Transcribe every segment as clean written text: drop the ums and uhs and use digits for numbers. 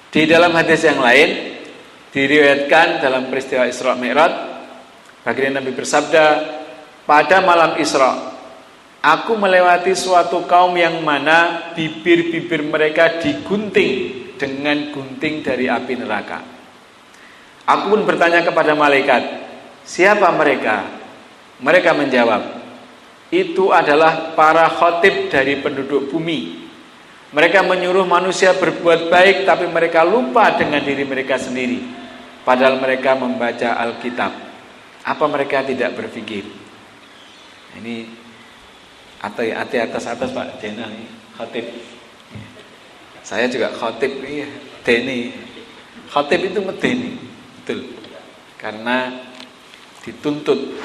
Di dalam hadis yang lain diriwayatkan dalam peristiwa Isra Mi'raj, baginda Nabi bersabda, pada malam Isra aku melewati suatu kaum yang mana bibir-bibir mereka digunting dengan gunting dari api neraka. Aku pun bertanya kepada malaikat, siapa mereka? Mereka menjawab, itu adalah para khatib dari penduduk bumi. Mereka menyuruh manusia berbuat baik, tapi mereka lupa dengan diri mereka sendiri. Padahal mereka membaca Alkitab. Apa mereka tidak berpikir? Ini atas Pak Jenal ini khatib. Saya juga khatib, iya, Deni. Khatib itu medeni, betul. Karena dituntut.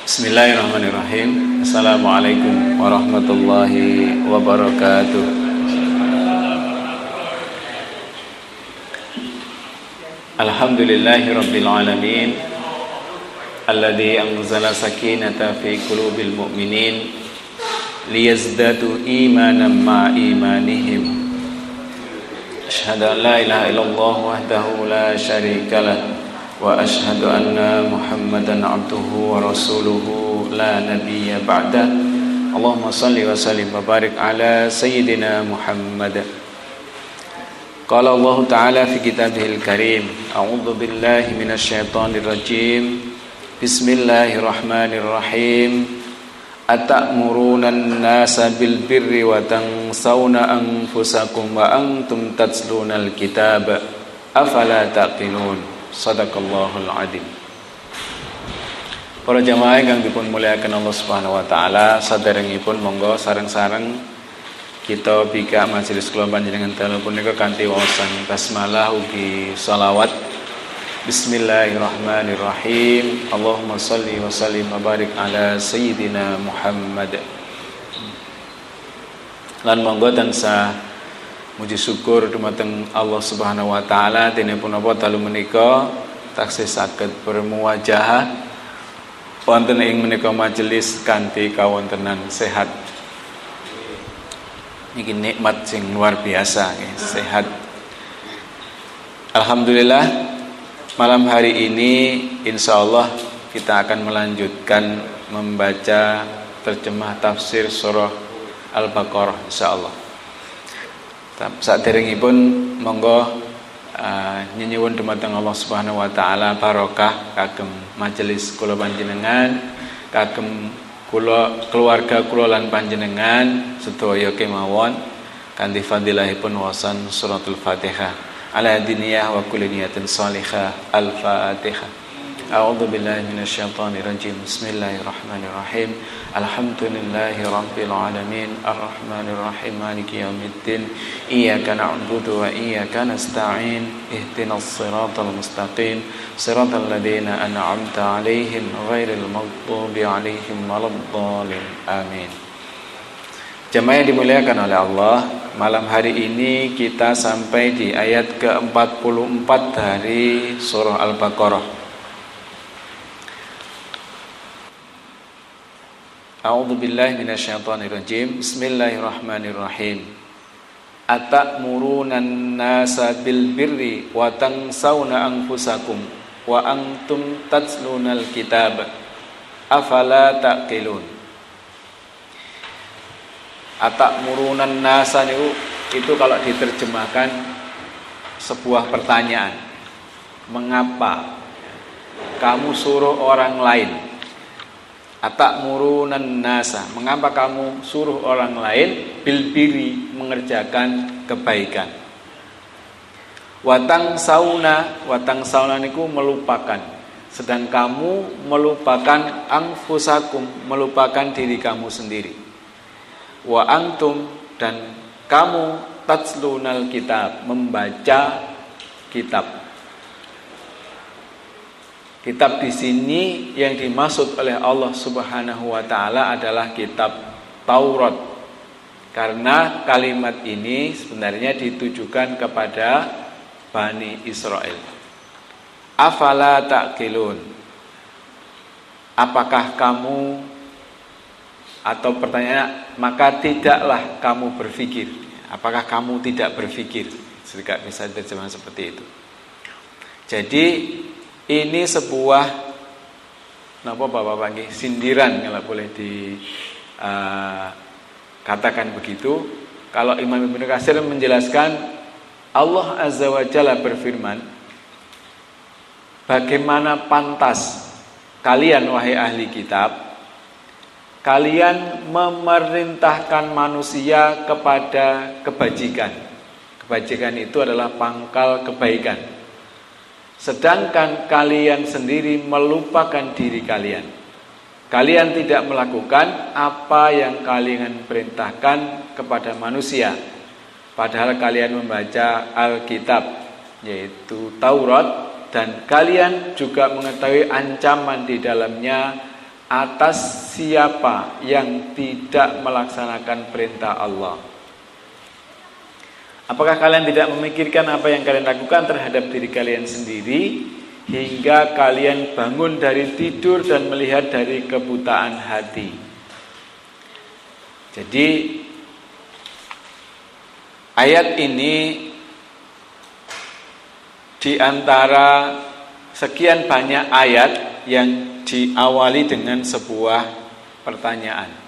Bismillahirrahmanirrahim. Assalamualaikum warahmatullahi wabarakatuh. Alhamdulillahi rabbil alamin, alladzi anzala sakinata fi qulubil mu'minin liyazdadu imanan ma'a imanihim. Asyhadu an la ilaha illallah wahdahu la syarika lah, wa ashhadu anna Muhammadan abduhu wa rasuluhu la nabiyya ba'da. Allahumma salli wa sallim wa barik ala sayyidina Muhammad. Qala Allah Ta'ala fi kitabihil karim, a'udzu billahi minasy syaithanir rajim. Bismillahirrahmanirrahim. Atamuruna an-nasa bil birri wa tansawna anfusakum wa antum tatlunal kitab afala taqilun. Sadaqallahul adzim. Para jamaah ingkang dipun muliakan Allah Subhanahu wa taala, saderengipun monggo sareng-sareng kita bika majelis kula panjenengan dalu punika kanthi waosan basmalah ugi shalawat. Bismillahirrahmanirrahim. Allahumma shalli wa sallim wa barik ala sayyidina Muhammad. Lan monggo tansah muji syukur dumateng Allah Subhanahu wa taala dene punapa dalu menika taksih saged bermuwajahah wonten ing menika majelis kanthi kawontenan sehat. Niki nikmat sing luar biasa, sehat. Alhamdulillah, malam hari ini insyaallah kita akan melanjutkan membaca terjemah tafsir surah Al-Baqarah insyaallah. Saderengipun monggo nyuwun dumateng Allah Subhanahu wa taala barokah kagem majelis kula panjenengan, kagem kula keluarga kula lan panjenengan sedaya kemawon kanthi fadilahipun waosan suratul Fatihah. Ala diniyah wa kulli niyatin salihah. Al-Fatihah. A'udzu billahi minasyaitonir rajim. Bismillahirrahmanirrahim. Alhamdulillahi rabbil alamin, arrahmanir rahim, maliki yaumiddin. Iyyaka na'budu wa iyyaka nasta'in. Ihdinas siratal mustaqim, siratal ladzina an'amta 'alaihim ghairil maghdubi 'alaihim waladdallin. Amin. Jemaah yang dimuliakan oleh Allah, malam hari ini kita sampai di ayat ke-44 dari surah Al-Baqarah. A'udzu billahi minasyaitonir rajim. Bismillahirrahmanirrahim. Atamuruna an-nasa bil birri wa tansawna anfusakum wa antum tatlunal kitab afala taqilun. Atamuruna an-nasa itu kalau diterjemahkan sebuah pertanyaan. Mengapa kamu suruh orang lain? Atamurun nasa, mengapa kamu suruh orang lain bil birri, mengerjakan kebaikan. Watang sauna niku melupakan, sedang kamu melupakan anfusakum, melupakan diri kamu sendiri. Wa antum, dan kamu tatslunal kitab, membaca kitab. Kitab di sini yang dimaksud oleh Allah Subhanahu wa taala adalah kitab Taurat. Karena kalimat ini sebenarnya ditujukan kepada Bani Israel. Afala taqilun? Apakah kamu Atau pertanyaannya, maka tidaklah kamu berpikir. Apakah kamu tidak berpikir? Jika bisa diterjemahkan seperti itu. Jadi ini sebuah Bapak-bapak sindiran kalau boleh dikatakan begitu. Kalau Imam Ibnu Katsir menjelaskan, Allah Azza wa Jalla berfirman, bagaimana pantas kalian wahai ahli kitab, kalian memerintahkan manusia kepada kebajikan. Kebajikan itu adalah pangkal kebaikan. Sedangkan kalian sendiri melupakan diri kalian. Kalian tidak melakukan apa yang kalian perintahkan kepada manusia. Padahal kalian membaca Alkitab, yaitu Taurat, dan kalian juga mengetahui ancaman di dalamnya atas siapa yang tidak melaksanakan perintah Allah. Apakah kalian tidak memikirkan apa yang kalian lakukan terhadap diri kalian sendiri, hingga kalian bangun dari tidur dan melihat dari kebutaan hati? Jadi ayat ini di antara sekian banyak ayat yang diawali dengan sebuah pertanyaan.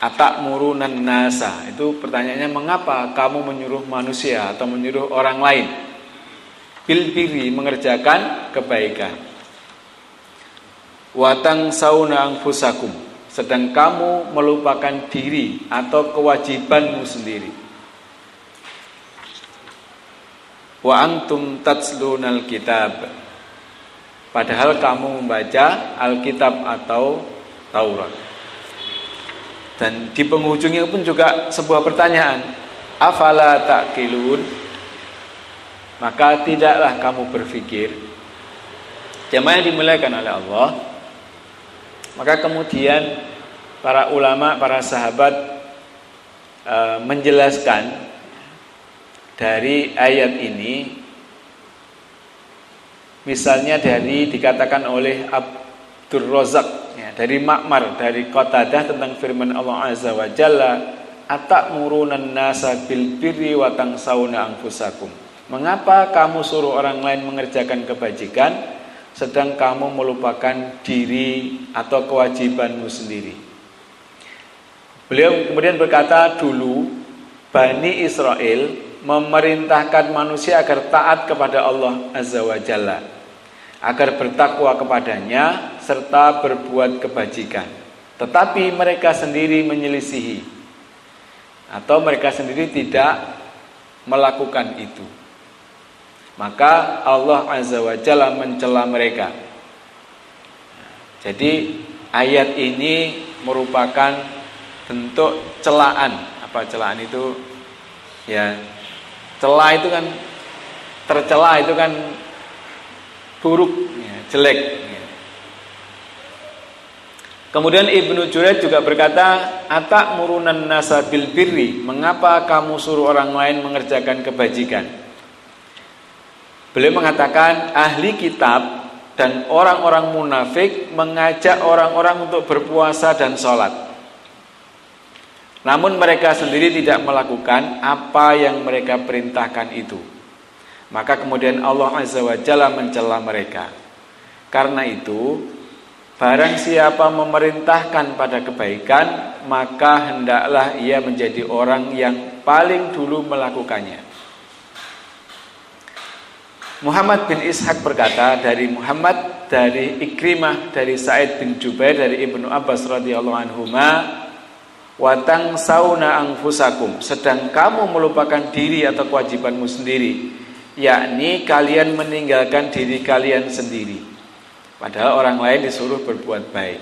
Atakmurunan nasa, itu pertanyaannya, mengapa kamu menyuruh manusia atau menyuruh orang lain bil birri, mengerjakan kebaikan, watang sauna anfusakum, sedang kamu melupakan diri atau kewajibanmu sendiri, wa antum tatslunal kitab, padahal kamu membaca Alkitab atau Taurat. Dan di penghujungnya pun juga sebuah pertanyaan, afala ta'qilun, maka tidaklah kamu berpikir. Jamaah yang dimuliakan oleh Allah, maka kemudian para ulama, para sahabat menjelaskan dari ayat ini, misalnya dari dikatakan oleh Abdur Razak, dari Ma'mar, dari Qatadah, tentang firman Allah Azza wa Jalla, atakmurunan nasa bil birri wa tangsawna anfusakum, mengapa kamu suruh orang lain mengerjakan kebajikan sedang kamu melupakan diri atau kewajibanmu sendiri. Beliau kemudian berkata, dulu Bani Israel memerintahkan manusia agar taat kepada Allah Azza wa Jalla, agar bertakwa kepadanya serta berbuat kebajikan. Tetapi mereka sendiri menyelisihi, atau mereka sendiri tidak melakukan itu. Maka Allah Azza wa Jalla mencela mereka. Jadi ayat ini merupakan bentuk celaan. Apa celaan itu? Ya, cela itu kan, tercela itu kan buruk, ya, jelek. Ya. Kemudian Ibnu Jurayj juga berkata, atakmurunan nasa bil birri, mengapa kamu suruh orang lain mengerjakan kebajikan? Beliau mengatakan, ahli kitab dan orang-orang munafik mengajak orang-orang untuk berpuasa dan sholat, namun mereka sendiri tidak melakukan apa yang mereka perintahkan itu. Maka kemudian Allah Azza wa Jalla mencela mereka. Karena itu, barang siapa memerintahkan pada kebaikan, maka hendaklah ia menjadi orang yang paling dulu melakukannya. Muhammad bin Ishaq berkata, dari Muhammad, dari Ikrimah, dari Sa'id bin Jubair, dari Ibnu Abbas radhiyallahu anhuma, watang sauna anfusakum, sedang kamu melupakan diri atau kewajibanmu sendiri, yakni kalian meninggalkan diri kalian sendiri, padahal orang lain disuruh berbuat baik.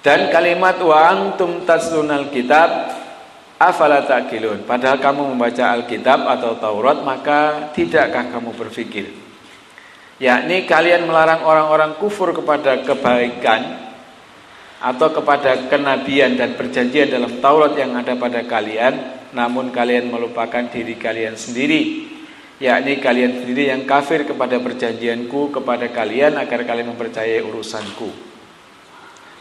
Dan kalimat wa antum taslunal kitab afala ta'qilun, padahal kamu membaca Alkitab atau Taurat, maka tidakkah kamu berpikir? Yakni kalian melarang orang-orang kufur kepada kebaikan atau kepada kenabian dan perjanjian dalam Taurat yang ada pada kalian, namun kalian melupakan diri kalian sendiri, yakni kalian sendiri yang kafir kepada perjanjianku kepada kalian agar kalian mempercayai urusanku,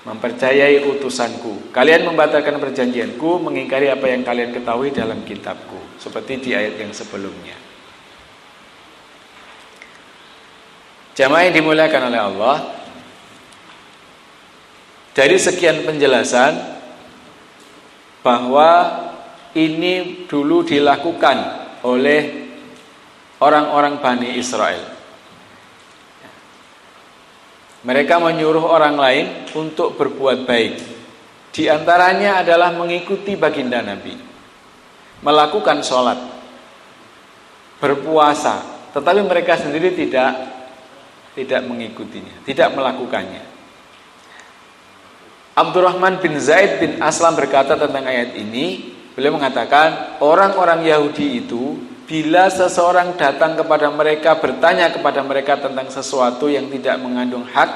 mempercayai utusanku. Kalian membatalkan perjanjianku, mengingkari apa yang kalian ketahui dalam kitabku, seperti di ayat yang sebelumnya. Jamaah yang dimuliakan oleh Allah, dari sekian penjelasan bahwa ini dulu dilakukan oleh orang-orang Bani Israel. Mereka menyuruh orang lain untuk berbuat baik. Di antaranya adalah mengikuti baginda Nabi, melakukan sholat, berpuasa, tetapi mereka sendiri tidak mengikutinya, tidak melakukannya. Abdurrahman bin Zaid bin Aslam berkata tentang ayat ini, beliau mengatakan, orang-orang Yahudi itu bila seseorang datang kepada mereka, bertanya kepada mereka tentang sesuatu yang tidak mengandung hak,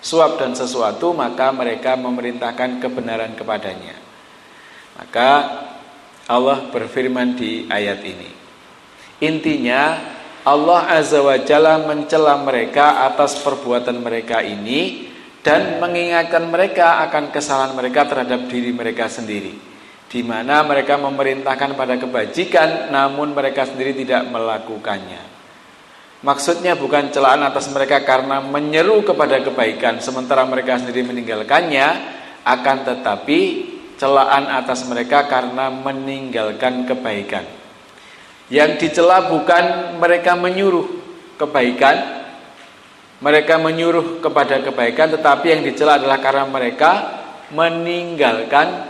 suap dan sesuatu, maka mereka memerintahkan kebenaran kepadanya. Maka Allah berfirman di ayat ini, intinya Allah Azza wa Jalla mencela mereka atas perbuatan mereka ini dan mengingatkan mereka akan kesalahan mereka terhadap diri mereka sendiri, di mana mereka memerintahkan pada kebajikan namun mereka sendiri tidak melakukannya. Maksudnya bukan celaan atas mereka karena menyeru kepada kebaikan sementara mereka sendiri meninggalkannya, akan tetapi celaan atas mereka karena meninggalkan kebaikan. Yang dicela bukan mereka menyuruh kebaikan, mereka menyuruh kepada kebaikan, tetapi yang dicela adalah karena mereka meninggalkan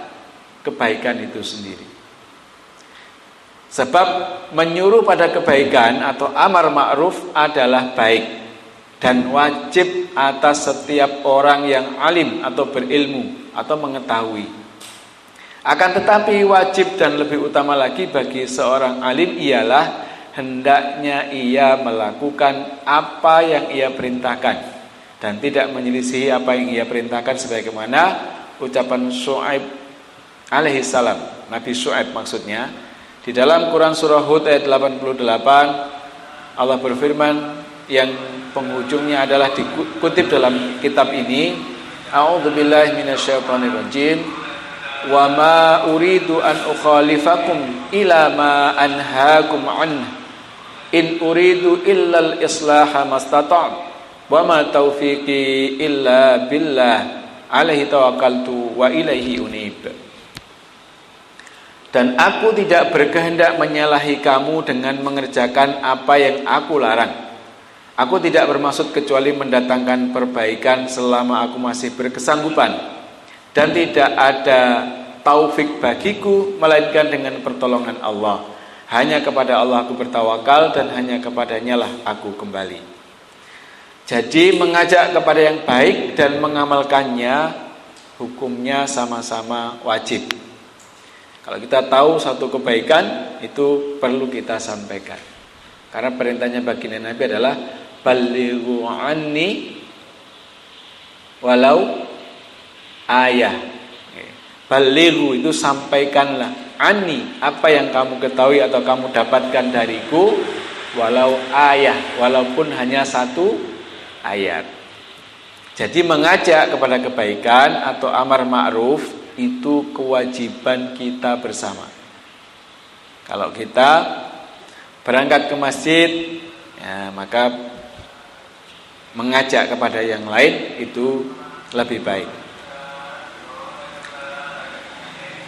kebaikan itu sendiri. Sebab menyuruh pada kebaikan atau amar ma'ruf adalah baik dan wajib atas setiap orang yang alim atau berilmu atau mengetahui. Akan tetapi wajib dan lebih utama lagi bagi seorang alim ialah hendaknya ia melakukan apa yang ia perintahkan dan tidak menyelisihi apa yang ia perintahkan, sebagaimana ucapan Syuaib alaihi salam, Nabi Syuaib maksudnya, di dalam Quran surah Hud ayat 88 Allah berfirman yang penghujungnya adalah dikutip dalam kitab ini, a'udzubillahi minasyaitonirrajim, wa ma uridu an ukhalifakum ila ma anhaakum an in uridu illa al-islaha mastata'tu wa ma taufiqi illa billah alaihi tawakkaltu wa ilaihi unib. Dan aku tidak berkehendak menyalahi kamu dengan mengerjakan apa yang aku larang. Aku tidak bermaksud kecuali mendatangkan perbaikan selama aku masih berkesanggupan, dan tidak ada taufik bagiku melainkan dengan pertolongan Allah. Hanya kepada Allah aku bertawakal dan hanya kepadanya lah aku kembali. Jadi mengajak kepada yang baik dan mengamalkannya hukumnya sama-sama wajib. Kalau kita tahu satu kebaikan itu perlu kita sampaikan. Karena perintahnya baginda Nabi adalah balighu anni walau ayah. Balighu itu sampaikanlah, anni apa yang kamu ketahui atau kamu dapatkan dariku, walau ayah, walaupun hanya satu ayat. Jadi mengajak kepada kebaikan atau amar ma'ruf itu kewajiban kita bersama. Kalau kita berangkat ke masjid, ya, maka mengajak kepada yang lain itu lebih baik.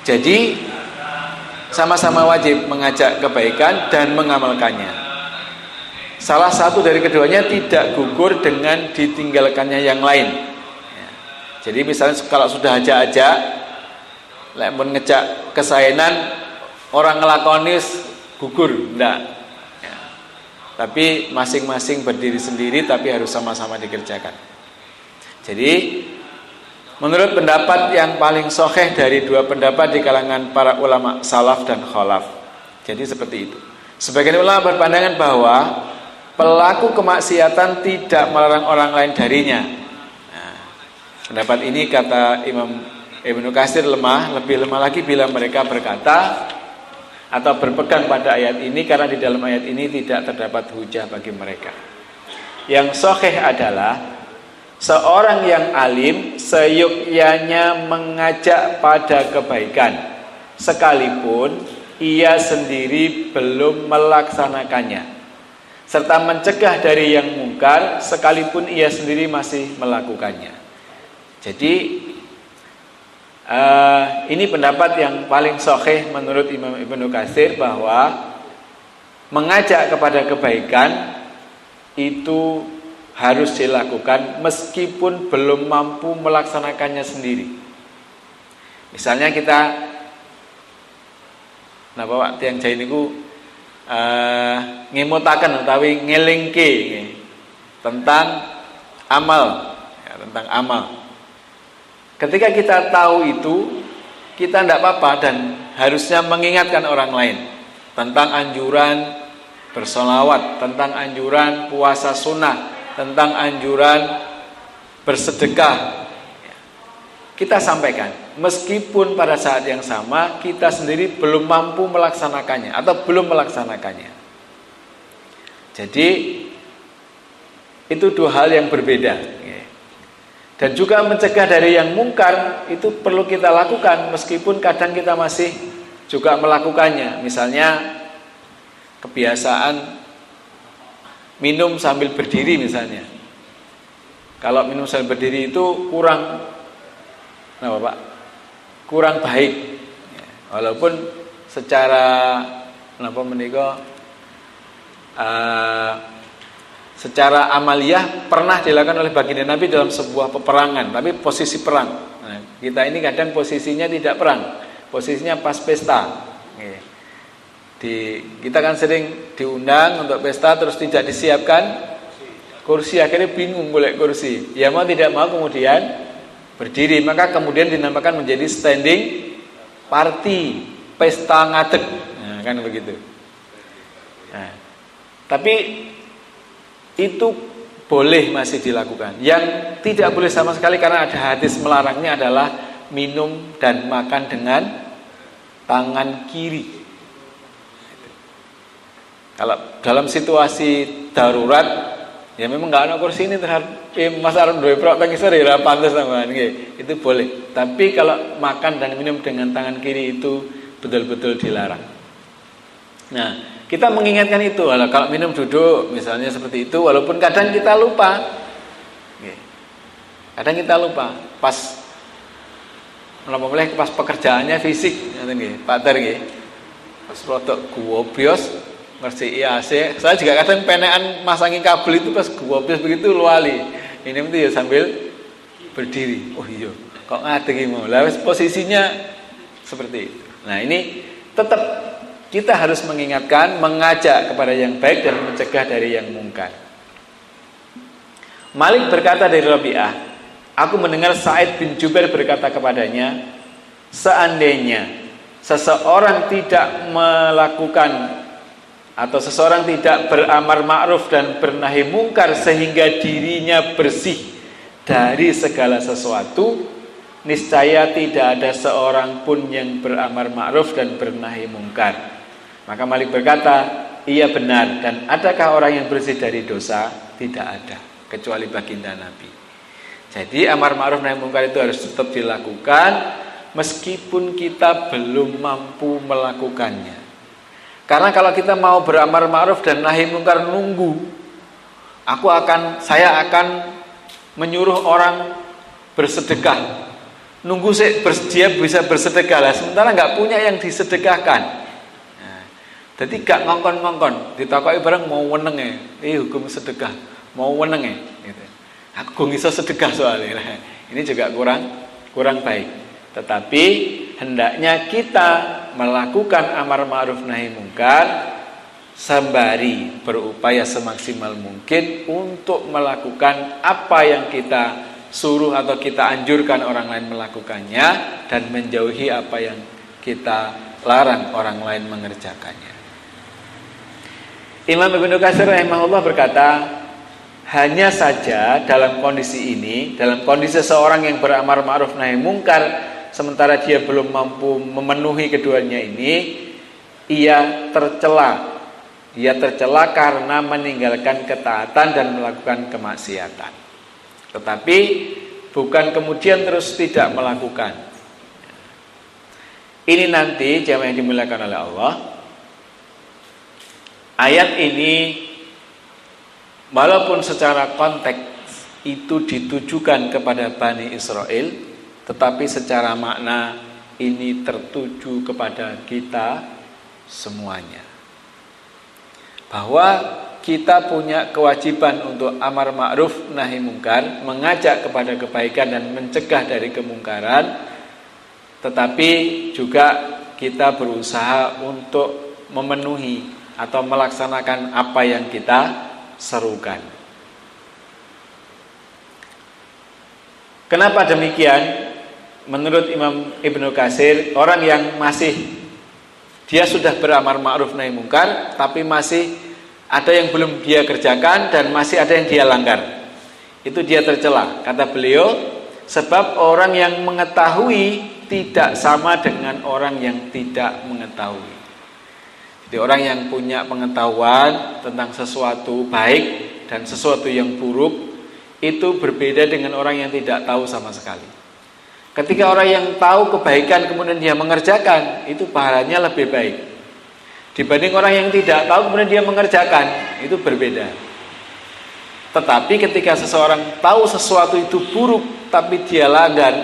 Jadi sama-sama wajib mengajak kebaikan dan mengamalkannya. Salah satu dari keduanya tidak gugur dengan ditinggalkannya yang lain. Ya. Jadi misalnya kalau sudah ajak-ajak, lepun ngejak kesaenan, orang ngelakonis gugur, enggak. Ya. Tapi masing-masing berdiri sendiri, tapi harus sama-sama dikerjakan. Jadi menurut pendapat yang paling sahih dari dua pendapat di kalangan para ulama salaf dan khalaf, jadi seperti itu. Sebagian ulama berpandangan bahwa pelaku kemaksiatan tidak melarang orang lain darinya. Nah, pendapat ini kata Imam Ibnu Katsir lemah, lebih lemah lagi bila mereka berkata atau berpegang pada ayat ini, karena di dalam ayat ini tidak terdapat hujah bagi mereka. Yang sahih adalah seorang yang alim seyogyanya mengajak pada kebaikan sekalipun ia sendiri belum melaksanakannya, serta mencegah dari yang mungkar sekalipun ia sendiri masih melakukannya. Jadi ini pendapat yang paling sahih menurut Imam Ibnu Katsir, bahwa mengajak kepada kebaikan itu harus dilakukan meskipun belum mampu melaksanakannya sendiri. Misalnya kita, nah Bapak tiang jahit niku ngimutaken utawi ngelingke tentang amal, ya, tentang amal. Ketika kita tahu itu, kita tidak apa-apa dan harusnya mengingatkan orang lain tentang anjuran bersolawat, tentang anjuran puasa sunnah, tentang anjuran bersedekah. Kita sampaikan, meskipun pada saat yang sama kita sendiri belum mampu melaksanakannya atau belum melaksanakannya. Jadi itu dua hal yang berbeda. Dan juga mencegah dari yang mungkar itu perlu kita lakukan meskipun kadang kita masih juga melakukannya. Misalnya kebiasaan minum sambil berdiri misalnya. Kalau minum sambil berdiri itu kurang baik. Walaupun secara secara amaliyah pernah dilakukan oleh baginda Nabi dalam sebuah peperangan, tapi posisi perang. Nah, kita ini kadang posisinya tidak perang, posisinya pas pesta. Kita kan sering diundang untuk pesta terus tidak disiapkan kursi, akhirnya bingung golek kursi. Ya mau tidak mau kemudian berdiri, maka kemudian dinamakan menjadi standing party, pesta ngadeg. Nah, kan begitu. Nah, tapi itu boleh masih dilakukan. Yang tidak boleh sama sekali karena ada hadis melarangnya adalah minum dan makan dengan tangan kiri. Kalau dalam situasi darurat, ya memang nggak ada kursi ini terhadap Mas Arun dua prok pengisar ya pantas sama itu boleh. Tapi kalau makan dan minum dengan tangan kiri itu betul-betul dilarang. Nah, kita mengingatkan itu. Kalau minum duduk misalnya seperti itu, walaupun kadang kita lupa. Kadang kita lupa. Pas pas pekerjaannya fisik, Pak Ter nggih. Pas rodok guwobyos ngerti AC. Saya juga kadang penekan masangi kabel itu pas guwobyos begitu luali. Ini mesti ya sambil berdiri. Oh iya, kok ngadeg mau. Lah posisinya seperti itu. Nah, ini tetap kita harus mengingatkan, mengajak kepada yang baik dan mencegah dari yang mungkar. Malik berkata dari Rabi'ah, aku mendengar Sa'id bin Jubair berkata kepadanya, seandainya seseorang tidak melakukan atau seseorang tidak beramar ma'ruf dan bernahi mungkar sehingga dirinya bersih dari segala sesuatu, niscaya tidak ada seorang pun yang beramar ma'ruf dan bernahi mungkar. Maka Malik berkata, iya benar, dan adakah orang yang bersih dari dosa? Tidak ada, kecuali baginda Nabi. Jadi amar ma'ruf nahi mungkar itu harus tetap dilakukan meskipun kita belum mampu melakukannya. Karena kalau kita mau beramar ma'ruf dan nahi mungkar nunggu, saya akan menyuruh orang bersedekah. Nunggu dia bisa bersedekah lah, sementara nggak punya yang disedekahkan. Jadi gak ngongkon-ngongkon, ditakoki bareng mau wenenge, hukum sedekah, mau wenenge gitu. Aku gak bisa sedekah soalnya. Ini juga kurang baik. Tetapi hendaknya kita melakukan amar ma'ruf nahi mungkar sembari berupaya semaksimal mungkin untuk melakukan apa yang kita suruh atau kita anjurkan orang lain melakukannya, dan menjauhi apa yang kita larang orang lain mengerjakannya. Imam Ibnu Katsir rahimahullah berkata, hanya saja dalam kondisi ini, dalam kondisi seorang yang beramar ma'ruf nahi mungkar sementara dia belum mampu memenuhi keduanya ini ia tercela. Ia tercela karena meninggalkan ketaatan dan melakukan kemaksiatan. Tetapi bukan kemudian terus tidak melakukan. Ini nanti jamaah yang dimuliakan oleh Allah. Ayat ini walaupun secara konteks itu ditujukan kepada Bani Israel, tetapi secara makna ini tertuju kepada kita semuanya. Bahwa kita punya kewajiban untuk amar ma'ruf nahi mungkar, mengajak kepada kebaikan dan mencegah dari kemungkaran, tetapi juga kita berusaha untuk memenuhi atau melaksanakan apa yang kita serukan. Kenapa demikian? Menurut Imam Ibnu Katsir, orang yang masih dia sudah beramar ma'ruf nahi mungkar, tapi masih ada yang belum dia kerjakan dan masih ada yang dia langgar. Itu dia tercela. Kata beliau, sebab orang yang mengetahui tidak sama dengan orang yang tidak mengetahui. Jadi orang yang punya pengetahuan tentang sesuatu baik dan sesuatu yang buruk itu berbeda dengan orang yang tidak tahu sama sekali. Ketika orang yang tahu kebaikan kemudian dia mengerjakan, itu pahalanya lebih baik dibanding orang yang tidak tahu kemudian dia mengerjakan, itu berbeda. Tetapi ketika seseorang tahu sesuatu itu buruk tapi dia langgar,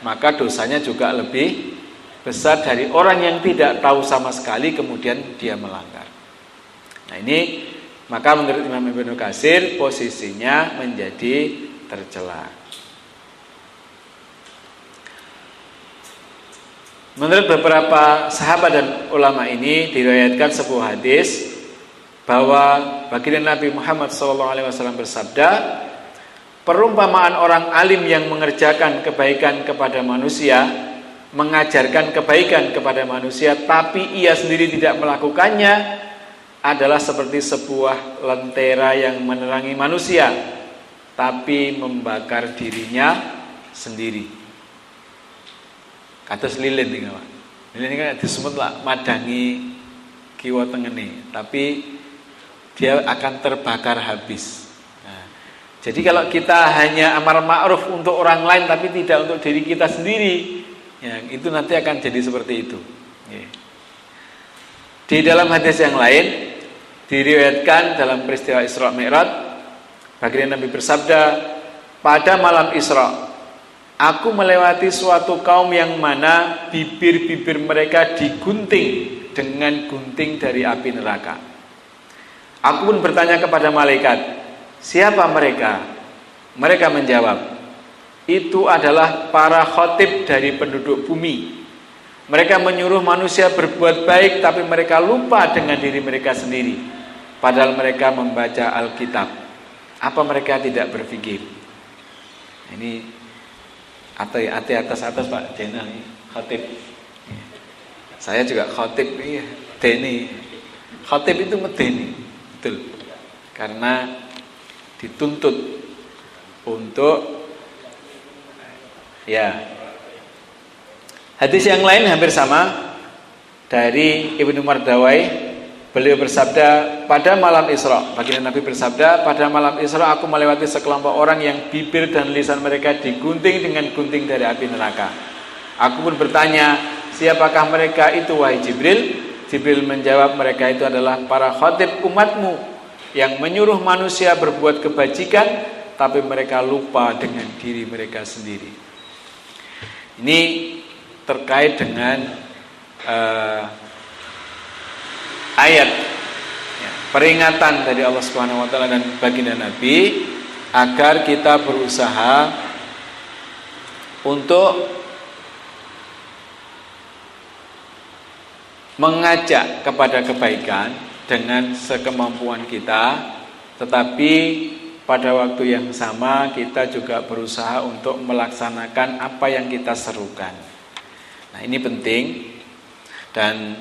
maka dosanya juga lebih besar dari orang yang tidak tahu sama sekali kemudian dia melanggar. Nah ini, maka menurut Imam Ibnu Katsir posisinya menjadi tercela. Menurut beberapa sahabat dan ulama ini diriwayatkan sebuah hadis bahwa baginda Nabi Muhammad SAW bersabda, perumpamaan orang alim yang mengerjakan kebaikan kepada manusia, mengajarkan kebaikan kepada manusia, tapi ia sendiri tidak melakukannya, adalah seperti sebuah lentera yang menerangi manusia, tapi membakar dirinya sendiri. Kados lilin nih Pak. Lilin kan disebut lah madangi kiwa tengene, tapi dia akan terbakar habis. Nah, jadi kalau kita hanya amar ma'ruf untuk orang lain tapi tidak untuk diri kita sendiri, ya, itu nanti akan jadi seperti itu. Ya. Di dalam hadis yang lain diriwayatkan dalam peristiwa Isra Mi'raj, baginda Nabi bersabda, pada malam Isra aku melewati suatu kaum yang mana bibir-bibir mereka digunting dengan gunting dari api neraka. Aku pun bertanya kepada malaikat, siapa mereka? Mereka menjawab, itu adalah para khotib dari penduduk bumi. Mereka menyuruh manusia berbuat baik, tapi mereka lupa dengan diri mereka sendiri, padahal mereka membaca Alkitab. Apa mereka tidak berpikir? Ini ati atas Pak Jenal khotib. Saya juga khotib, iya, deni. Khotib itu medeni, betul. Karena dituntut untuk ya. Hadis yang lain hampir sama dari Ibnu Mardawai. Beliau bersabda, pada malam Isra, baginda Nabi bersabda, pada malam Isra aku melewati sekelompok orang yang bibir dan lisan mereka digunting dengan gunting dari api neraka. Aku pun bertanya, siapakah mereka itu wahai Jibril? Jibril menjawab, mereka itu adalah para khotib umatmu yang menyuruh manusia berbuat kebajikan, tapi mereka lupa dengan diri mereka sendiri. Ini terkait dengan ayat ya, peringatan dari Allah Subhanahu wa taala dan baginda Nabi agar kita berusaha untuk mengajak kepada kebaikan dengan sekemampuan kita, tetapi pada waktu yang sama kita juga berusaha untuk melaksanakan apa yang kita serukan. Nah, ini penting dan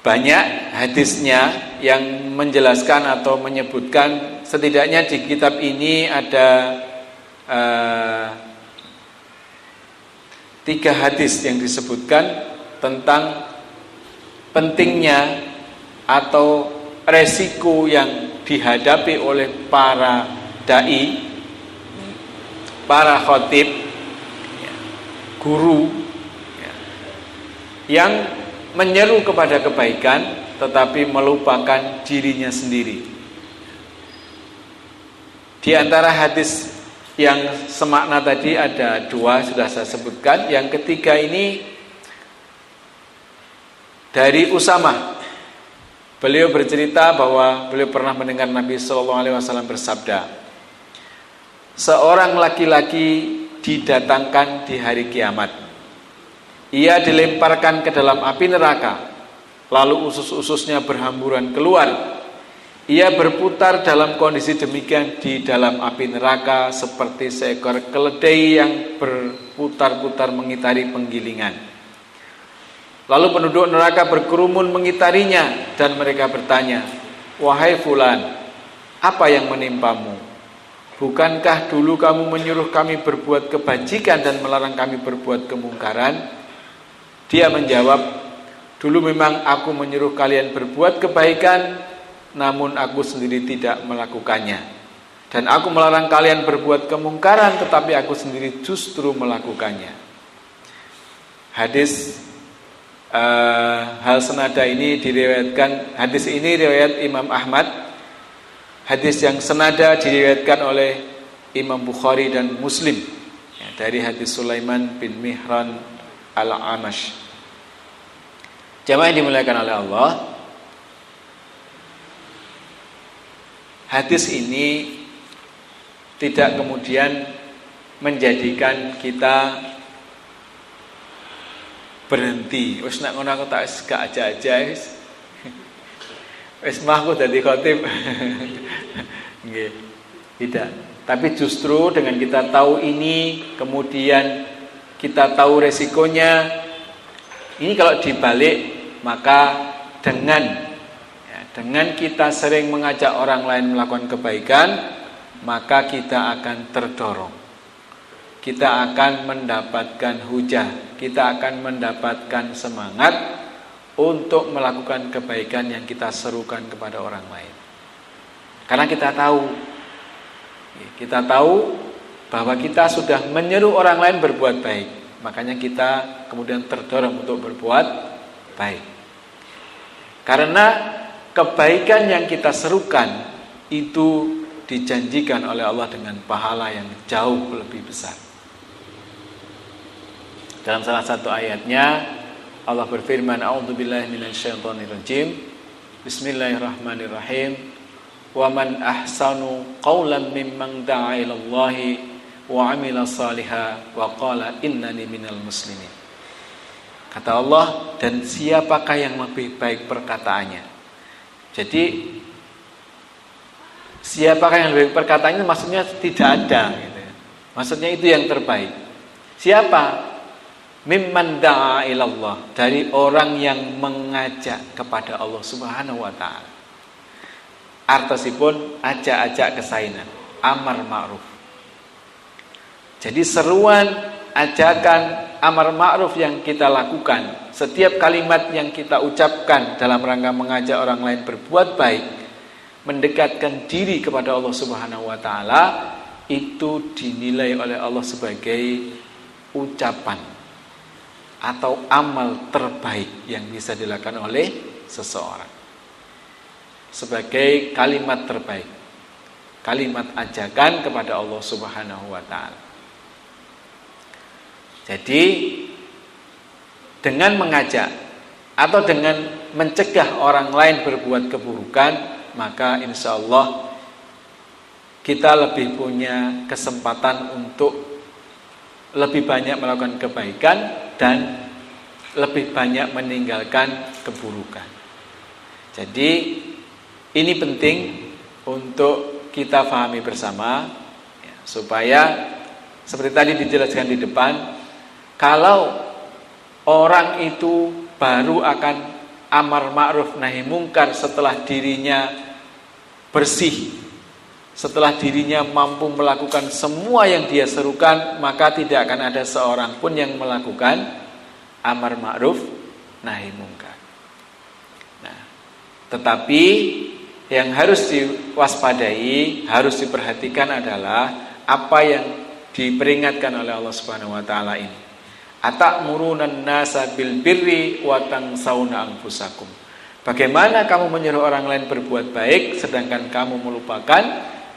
banyak hadisnya yang menjelaskan atau menyebutkan, setidaknya di kitab ini ada 3 hadis yang disebutkan tentang pentingnya atau resiko yang dihadapi oleh para dai, para khatib, guru yang menyeru kepada kebaikan tetapi melupakan dirinya sendiri. Di antara hadis yang semakna tadi ada dua, sudah saya sebutkan. Yang ketiga ini dari Usamah. Beliau bercerita bahwa beliau pernah mendengar Nabi SAW bersabda, seorang laki-laki didatangkan di hari kiamat. Ia dilemparkan ke dalam api neraka, lalu usus-ususnya berhamburan keluar. Ia berputar dalam kondisi demikian di dalam api neraka seperti seekor keledai yang berputar-putar mengitari penggilingan. Lalu penduduk neraka berkerumun mengitarinya dan mereka bertanya, wahai fulan, apa yang menimpamu? Bukankah dulu kamu menyuruh kami berbuat kebajikan dan melarang kami berbuat kemungkaran? Dia menjawab, dulu memang aku menyuruh kalian berbuat kebaikan, namun aku sendiri tidak melakukannya. Dan aku melarang kalian berbuat kemungkaran, tetapi aku sendiri justru melakukannya. Hadis hal senada ini diriwayatkan, hadis ini riwayat Imam Ahmad. Hadis yang senada diriwayatkan oleh Imam Bukhari dan Muslim dari hadis Sulaiman bin Mihran al-Amash. Jamaah yang dimuliakan oleh Allah, hadis ini tidak kemudian menjadikan kita berhenti. Wis nek ngono aku tak gak aja-aja wis. Wis mah aku dadi khatib. Nggih. Tidak. Tapi justru dengan kita tahu ini, kemudian kita tahu resikonya, ini kalau dibalik, maka dengan kita sering mengajak orang lain melakukan kebaikan, maka kita akan terdorong. Kita akan mendapatkan hujah, kita akan mendapatkan semangat untuk melakukan kebaikan yang kita serukan kepada orang lain. Karena kita tahu bahwa kita sudah menyeru orang lain berbuat baik, makanya kita kemudian terdorong untuk berbuat baik. Karena kebaikan yang kita serukan itu dijanjikan oleh Allah dengan pahala yang jauh lebih besar. Dalam salah satu ayatnya Allah berfirman, a'udzubillahi minasyaitonirrajim, bismillahirrahmanirrahim, wa man ahsanu qawlan mimman da'a ilallahi wa 'amila shalihan wa qala innani minal muslimin. Kata Allah, dan siapakah yang lebih baik perkataannya? Jadi siapakah yang lebih baik perkataannya maksudnya tidak ada gitu. Maksudnya itu yang terbaik. Siapa? Mimman da'a ilallah, dari orang yang mengajak kepada Allah Subhanahu wa taala. Artosipun ajak-ajak kesainan, amar ma'ruf. Jadi seruan, ajakan amar ma'ruf yang kita lakukan, setiap kalimat yang kita ucapkan dalam rangka mengajak orang lain berbuat baik, mendekatkan diri kepada Allah Subhanahu wa taala, itu dinilai oleh Allah sebagai ucapan atau amal terbaik yang bisa dilakukan oleh seseorang, sebagai kalimat terbaik, kalimat ajakan kepada Allah Subhanahu wa taala. Jadi dengan mengajak atau dengan mencegah orang lain berbuat keburukan, maka insya Allah kita lebih punya kesempatan untuk lebih banyak melakukan kebaikan dan lebih banyak meninggalkan keburukan. Jadi ini penting untuk kita pahami bersama ya, supaya seperti tadi dijelaskan di depan, kalau orang itu baru akan amar ma'ruf nahi mungkar setelah dirinya bersih, setelah dirinya mampu melakukan semua yang dia serukan, maka tidak akan ada seorang pun yang melakukan amar ma'ruf nahi mungkar. Tetapi yang harus diwaspadai, harus diperhatikan adalah apa yang diperingatkan oleh Allah Subhanahu wa taala ini. Atamuruna nasa bil birri wa tansawna anfusakum. Bagaimana kamu menyuruh orang lain berbuat baik sedangkan kamu melupakan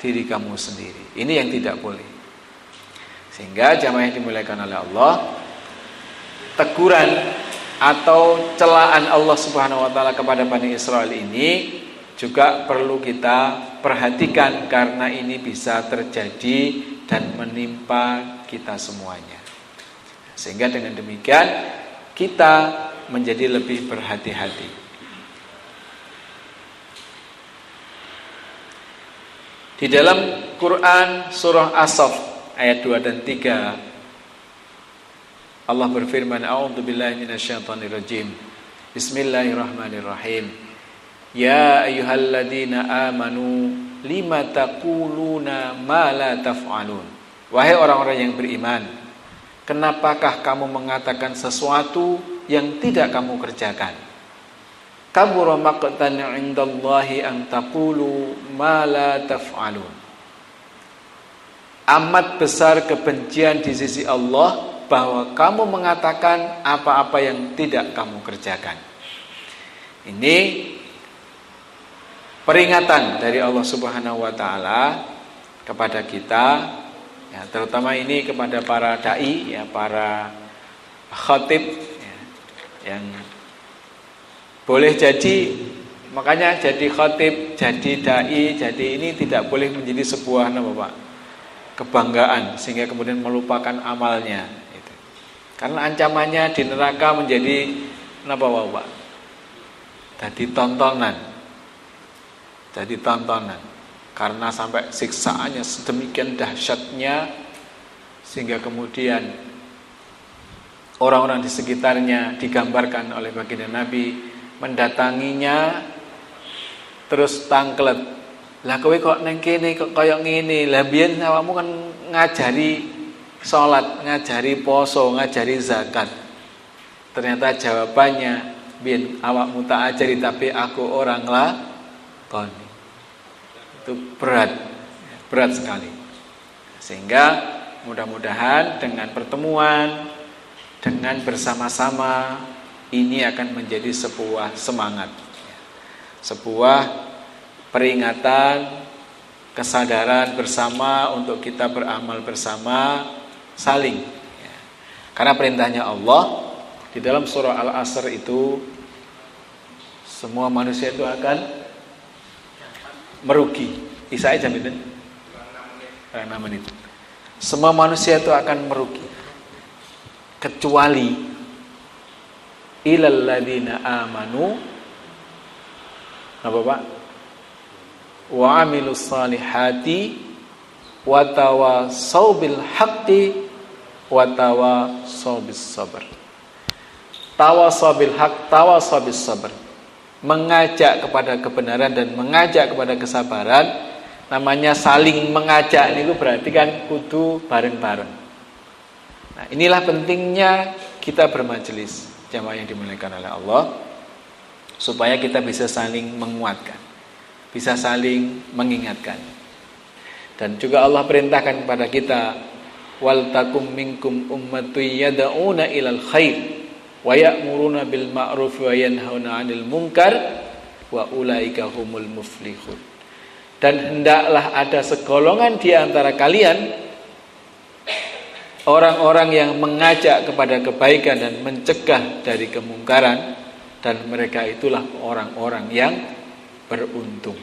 diri kamu sendiri. Ini yang tidak boleh. Sehingga jamaah yang dimuliakan oleh Allah, teguran atau celaan Allah Subhanahu wa taala kepada Bani Israel ini juga perlu kita perhatikan karena ini bisa terjadi dan menimpa kita semuanya. Sehingga dengan demikian kita menjadi lebih berhati-hati. Di dalam Quran surah As-Saff ayat 2 dan 3 Allah berfirman, A'udzubillahi minasyaitonirrajim. Bismillahirrahmanirrahim. Ya ayyuhalladzina amanu lima taquluna ma la taf'alun. Wahai orang-orang yang beriman, kenapakah kamu mengatakan sesuatu yang tidak kamu kerjakan? Kabura maqtan 'indallahi an taqulu ma la taf'alun. Amat besar kebencian di sisi Allah bahwa kamu mengatakan apa-apa yang tidak kamu kerjakan. Ini peringatan dari Allah Subhanahu wa taala kepada kita, ya, terutama ini kepada para dai, ya, para khatib, ya, yang boleh jadi, makanya jadi khatib, jadi dai, jadi ini tidak boleh menjadi sebuah kebanggaan sehingga kemudian melupakan amalnya. Gitu. Karena ancamannya di neraka menjadi jadi tontonan. Jadi tontonan. Karena sampai siksaannya sedemikian dahsyatnya sehingga kemudian orang-orang di sekitarnya digambarkan oleh baginda Nabi mendatanginya terus tangklet. Lah kowe kok neng kene kok kaya ngene? Lah biyen awakmu kan ngajari salat, ngajari poso, ngajari zakat. Ternyata jawabannya biyen awakmu tak ajari tapi aku orang lakoni. Itu berat sekali. Sehingga mudah-mudahan dengan pertemuan, dengan bersama-sama ini akan menjadi sebuah semangat, sebuah peringatan, kesadaran bersama untuk kita beramal bersama, saling. Karena perintahnya Allah di dalam surah Al-Asr itu, semua manusia itu akan merugi. Isai jam itu 6 menit. Semua manusia itu akan merugi kecuali ilal ladina amanu apa Pak? Wa amilus salihati wa tawasaw bil haqqi wa tawasaw bis sabr. Tawasaw bil haqq, tawasaw bis sabr. Mengajak kepada kebenaran dan mengajak kepada kesabaran, namanya saling mengajak itu berarti kan kudu bareng-bareng. Nah, inilah pentingnya kita bermajelis. Jamaah yang dimuliakan oleh Allah, supaya kita bisa saling menguatkan, bisa saling mengingatkan. Dan juga Allah perintahkan kepada kita, wal takum minkum ummatun yad'una ilal khair wa ya'muruna bil ma'ruf wa yanhauna 'anil munkar wa ulaika humul muflihun. Dan hendaklah ada segolongan di antara kalian orang-orang yang mengajak kepada kebaikan dan mencegah dari kemungkaran, dan mereka itulah orang-orang yang beruntung.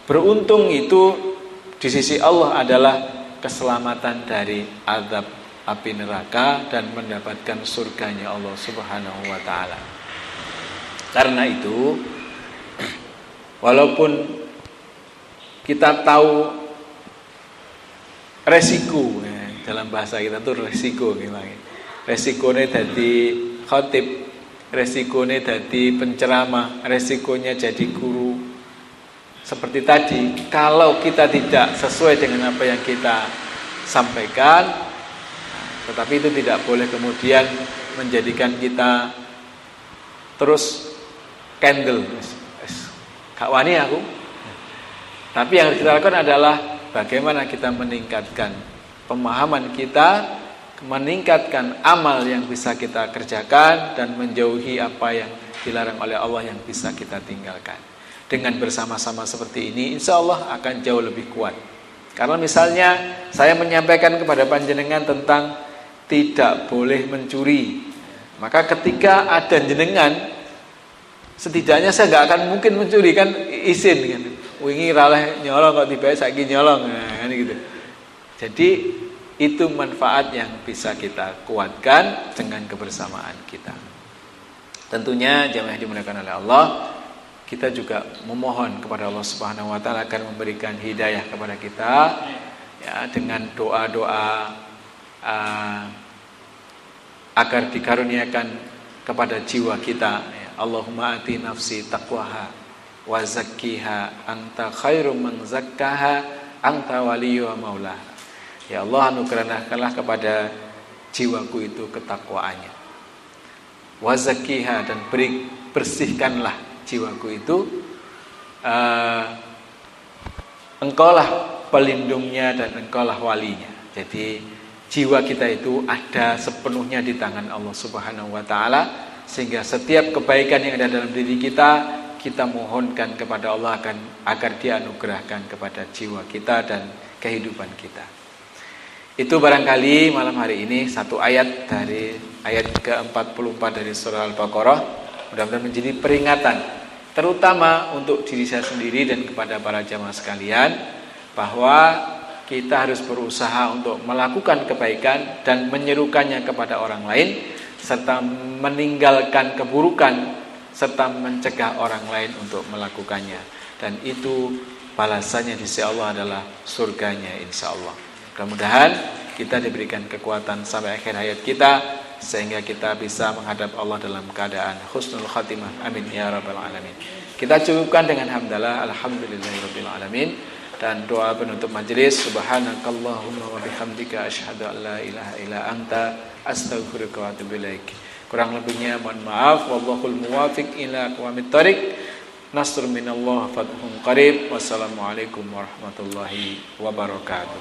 Beruntung itu di sisi Allah adalah keselamatan dari azab api neraka dan mendapatkan surganya Allah Subhanahu wa taala. Karena itu, walaupun kita tahu resiko, dalam bahasa kita tuh resiko gimana? Resikonya jadi khatib, resikonya jadi penceramah, resikonya jadi guru. Seperti tadi, kalau kita tidak sesuai dengan apa yang kita sampaikan, tetapi itu tidak boleh kemudian menjadikan kita terus candle, gak wani aku. Tapi yang harus kita lakukan adalah bagaimana kita meningkatkan pemahaman kita, meningkatkan amal yang bisa kita kerjakan, dan menjauhi apa yang dilarang oleh Allah yang bisa kita tinggalkan. Dengan bersama-sama seperti ini, insya Allah akan jauh lebih kuat. Karena misalnya saya menyampaikan kepada panjenengan tentang tidak boleh mencuri, maka ketika ada jenengan, setidaknya saya nggak akan mungkin mencuri, kan izin kan. Wingi raleh nyolong kok tiba saiki nyolong, nah, kan gitu. Jadi itu manfaat yang bisa kita kuatkan dengan kebersamaan kita. Tentunya jamaah yang dimuliakan oleh Allah, kita juga memohon kepada Allah Subhanahu wa taala agar memberikan hidayah kepada kita ya, dengan doa-doa agar dikaruniakan kepada jiwa kita ya. Allahumma ati nafsi taqwaha wa zakkiha anta khairum man zakkaha anta waliyyu wa maulaha. Ya Allah, anugerahkanlah kepada jiwaku itu ketakwaannya. Wa zakkiha, dan bersihkanlah jiwaku itu, engkaulah pelindungnya dan engkaulah walinya. Jadi jiwa kita itu ada sepenuhnya di tangan Allah Subhanahu wa taala, sehingga setiap kebaikan yang ada dalam diri kita mohonkan kepada Allah agar Dia anugerahkan kepada jiwa kita dan kehidupan kita. Itu barangkali malam hari ini satu ayat dari ayat ke-44 dari surah Al-Baqarah. Mudah-mudahan menjadi peringatan, terutama untuk diri saya sendiri dan kepada para jamaah sekalian, bahwa kita harus berusaha untuk melakukan kebaikan dan menyerukannya kepada orang lain, serta meninggalkan keburukan, serta mencegah orang lain untuk melakukannya. Dan itu balasannya di sisi Allah adalah surganya insya Allah. Mudah-mudahan kita diberikan kekuatan sampai akhir hayat kita, sehingga kita bisa menghadap Allah dalam keadaan husnul khatimah. Amin ya rabbal alamin. Kita cukupkan dengan hamdalah alhamdulillahirabbil alamin, dan doa penutup majelis, subhanakallahumma wa bihamdika asyhadu an la ilaha illa anta astaghfiruka wa atubu ilaik. Kurang lebihnya mohon maaf. Wallahul muwafiq ila aqwamit thoriq. Nasrun minallah fathun qarib. Wassalamualaikum warahmatullahi wabarakatuh.